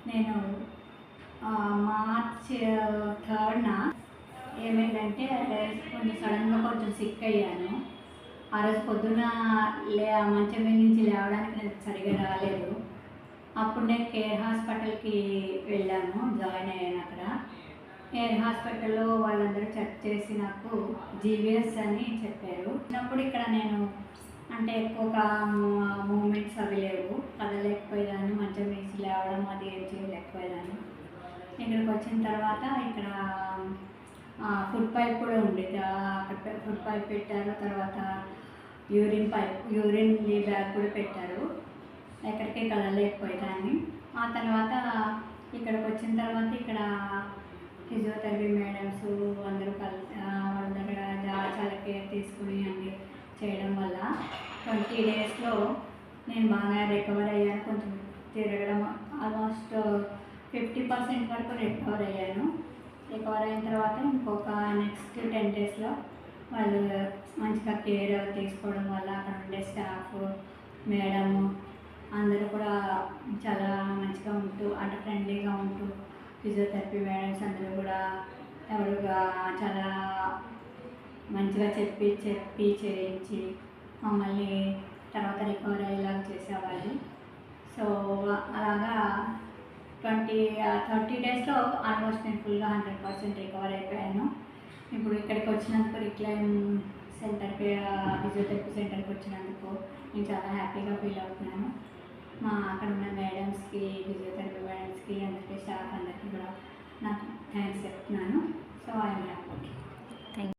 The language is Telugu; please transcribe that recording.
నేను మార్చ్ 3rd ఏమైందంటే కొంచెం సడన్గా కొంచెం సిక్ అయ్యాను. ఆ రోజు పొద్దున్న మంచం మీద నుంచి లేవడానికి నేను సరిగా రాలేదు. అప్పుడు నేను కేర్ హాస్పిటల్కి వెళ్ళాను, జాయిన్ అయ్యాను. అక్కడ కేర్ హాస్పిటల్లో వాళ్ళందరూ చెక్ చేసి నాకు జీవీఎస్ అని చెప్పారు. అప్పుడు ఇక్కడ నేను అంటే ఎక్కువగా మూమెంట్స్ అవి లేవు, కదలేకపోయేదాన్ని, మంచం వేసి లేవడం అది ఏం చేయలేకపోయేదాన్ని. ఇక్కడికి వచ్చిన తర్వాత ఇక్కడ ఫుడ్ పైప్ కూడా ఉండేది. అక్కడ ఫుడ్ పైప్ పెట్టారు, తర్వాత యూరిన్ బ్యాగ్ కూడా పెట్టారు. ఎక్కడికే కదలేకపోయేదాన్ని. ఆ తర్వాత ఇక్కడికి వచ్చిన తర్వాత ఇక్కడ ఫిజియోథెరపీ మేడమ్స్ అందరూ అందరూ చాలా కేర్ తీసుకుని అన్నీ చేయడం వల్ల 20 డేస్లో నేను బాగా రికవర్ అయ్యాను. కొంచెం తిరగడం ఆల్మోస్ట్ 50% వరకు రికవర్ అయ్యాను. రికవర్ అయిన తర్వాత ఇంకొక నెక్స్ట్ 10 డేస్లో వాళ్ళు మంచిగా కేర్ తీసుకోవడం వల్ల అక్కడ ఉండే స్టాఫ్ మేడము అందరూ కూడా చాలా మంచిగా ఉంటూ అంటే ఫ్రెండ్లీగా ఉంటూ ఫిజియోథెరపీ మేడమ్స్ అందరూ కూడా ఎవరుగా చాలా మంచిగా చెప్పి చేయించి మమ్మల్ని తర్వాత రికవర్ అయ్యేలాగా చేసేవాళ్ళు. సో అలాగా 30 డేస్లో ఆల్మోస్ట్ నేను ఫుల్గా 100% రికవర్ అయిపోయాను. ఇప్పుడు ఇక్కడికి వచ్చినందుకు రిక్లైమ్ సెంటర్కి ఫిజియోథెరపీ సెంటర్కి వచ్చినందుకు నేను చాలా హ్యాపీగా ఫీల్ అవుతున్నాను. అక్కడ ఉన్న మేడమ్స్కి, ఫిజియోథెరపీ మేడమ్స్కి, అందరికీ, స్టాఫ్ అందరికీ కూడా నాకు థ్యాంక్స్ చెప్తున్నాను. So I'm happy.